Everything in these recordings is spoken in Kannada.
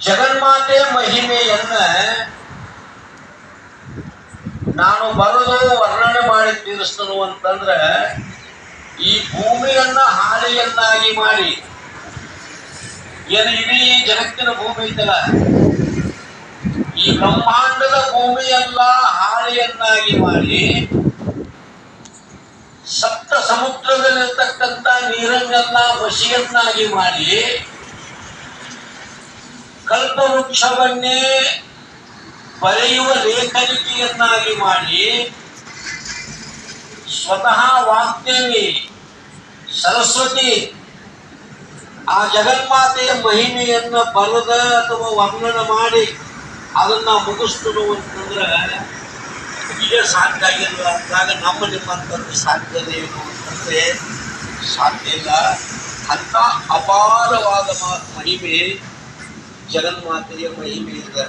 ಜಗನ್ಮಾತೆ ಮಹಿಮೆಯನ್ನ ನಾನು ಬರೆದು ವರ್ಣನೆ ಮಾಡಿ ತಿಳಿಸ್ತನು ಅಂತಂದ್ರೆ, ಈ ಭೂಮಿಯನ್ನ ಹಾಳೆಯನ್ನಾಗಿ ಮಾಡಿ, ಏನು ಇಡೀ ಜಗತ್ತಿನ ಭೂಮಿ ಐತಲ್ಲ, ಈ ಬ್ರಹ್ಮಾಂಡದ ಭೂಮಿಯೆಲ್ಲ ಹಾಳೆಯನ್ನಾಗಿ ಮಾಡಿ, ಸಪ್ತ ಸಮುದ್ರದಲ್ಲಿರ್ತಕ್ಕಂಥ ನೀರನ್ನೆಲ್ಲ ವಶಿಯನ್ನಾಗಿ ಮಾಡಿ, ಕಲ್ಪವೃಕ್ಷವನ್ನೇ ಬರೆಯುವ ಲೇಖನಿಕೆಯನ್ನಾಗಿ ಮಾಡಿ, ಸ್ವತಃ ವಾಗ್ದೇವಿ ಸರಸ್ವತಿ ಆ ಜಗನ್ಮಾತೆಯ ಮಹಿಮೆಯನ್ನ ಬರೆದ ಅಥವಾ ವರ್ಣನ ಮಾಡಿ ಅದನ್ನ ಮುಗಿಸ್ತನು ಅಂತಂದ್ರೆ ಈಗ ಸಾಧ್ಯ ಆಗಿಲ್ಲ. ಅಂದಾಗ ನಮ್ಮ ನಿಮ್ಮಂತದ್ದು ಸಾಧ್ಯತೆ ಏನು ಅಂತಂದ್ರೆ ಸಾಧ್ಯ ಇಲ್ಲ. ಅಂತ ಅಪಾರವಾದ ಮಹಿಮೆ ಜಗನ್ಮಾತೆಯ ಮಹಿಮೆ ಇದೆ.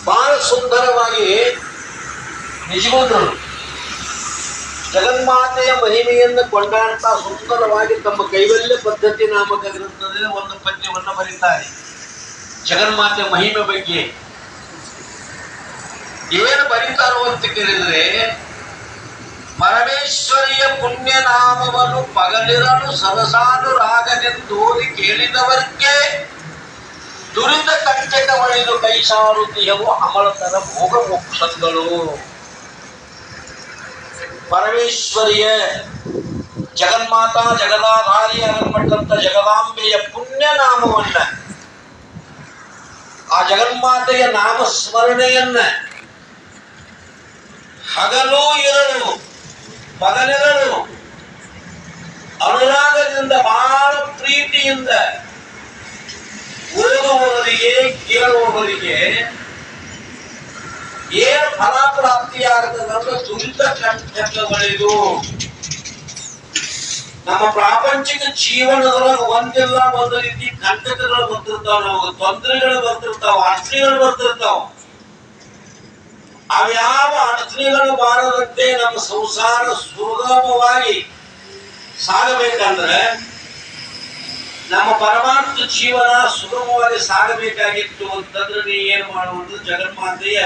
ಬಹಳ ಸುಂದರವಾಗಿ ನಿಜವಂತರು ಜಗನ್ಮಾತೆಯ ಮಹಿಮೆಯನ್ನು ಕೊಂಡಾಡ್ತಾ ಸುಂದರವಾಗಿ ತಮ್ಮ ಕೈವಲ್ಯ ಪದ್ಧತಿ ನಾಮಕ ಗ್ರಂಥದಲ್ಲಿ ಒಂದು ಪದ್ಯವನ್ನು ಬರೀತಾರೆ. ಜಗನ್ಮಾತೆ ಮಹಿಮೆ ಬಗ್ಗೆ ಏನು ಬರೀತಾರೋ ಅಂತ ಕೇಳಿದ್ರೆ, ಪರಮೇಶ್ವರಿಯ ಪುಣ್ಯ ನಾಮವನ್ನು ಪಗಲಿರಲು ಸರಸಾನುರಾಗನೆಂದೋರಿ ಕೇಳಿದವರ್ಗೆ ದುರಿತ ಕಂಟಕ ಒಳೆದು ಕೈಸಾರುತಿಯವು ಅಮಲತರ ಭೋಗ ಮೋಕ್ಷಗಳು. ಪರಮೇಶ್ವರಿಯ ಜಗನ್ಮಾತಾ ಜಗದಾಧಾರಿ ಅನ್ನಲ್ಪಟ್ಟಂತ ಜಗದಾಂಬೆಯ ಪುಣ್ಯ ನಾಮವನ್ನ, ಆ ಜಗನ್ಮಾತೆಯ ನಾಮಸ್ಮರಣೆಯನ್ನ ಹಗಲು ಇರಲು ಪಗಲಿರಲು ಅನುರಾಗದಿಂದ ಬಹಳ ಪ್ರೀತಿಯಿಂದ ಓದುವವರಿಗೆ ಕೇಳುವವರಿಗೆ ಏನು ಫಲಾಪ್ರಾಪ್ತಿಯಾಗ್ತದಂದ್ರೆ ದುರಿತ ಕಂಟಕಗಳಿದು. ನಮ್ಮ ಪ್ರಾಪಂಚಿಕ ಜೀವನದೊಳಗೆ ಒಂದಿಲ್ಲ ಒಂದು ರೀತಿ ಕಂಟಕಗಳು ಬರ್ತಿರ್ತಾವ, ನಮಗೆ ತೊಂದರೆಗಳು ಬರ್ತಿರ್ತಾವ, ಅಡಚಣೆಗಳು ಬರ್ತಿರ್ತಾವ. ಅವ್ಯಾವ ಅಡಚಣೆಗಳು ಬಾರದಂತೆ ನಮ್ಮ ಸಂಸಾರ ಸುಗಮವಾಗಿ ಸಾಗಬೇಕಂದ್ರೆ, ನಮ್ಮ ಪರಮಾರ್ಥ ಜೀವನ ಸುಗಮವಾಗಿ ಸಾಗಬೇಕಾಗಿತ್ತು ಅಂತಂದ್ರೆ ನೀ ಏನು ಮಾಡುವುದು, ಜಗನ್ಮಾತೆಯ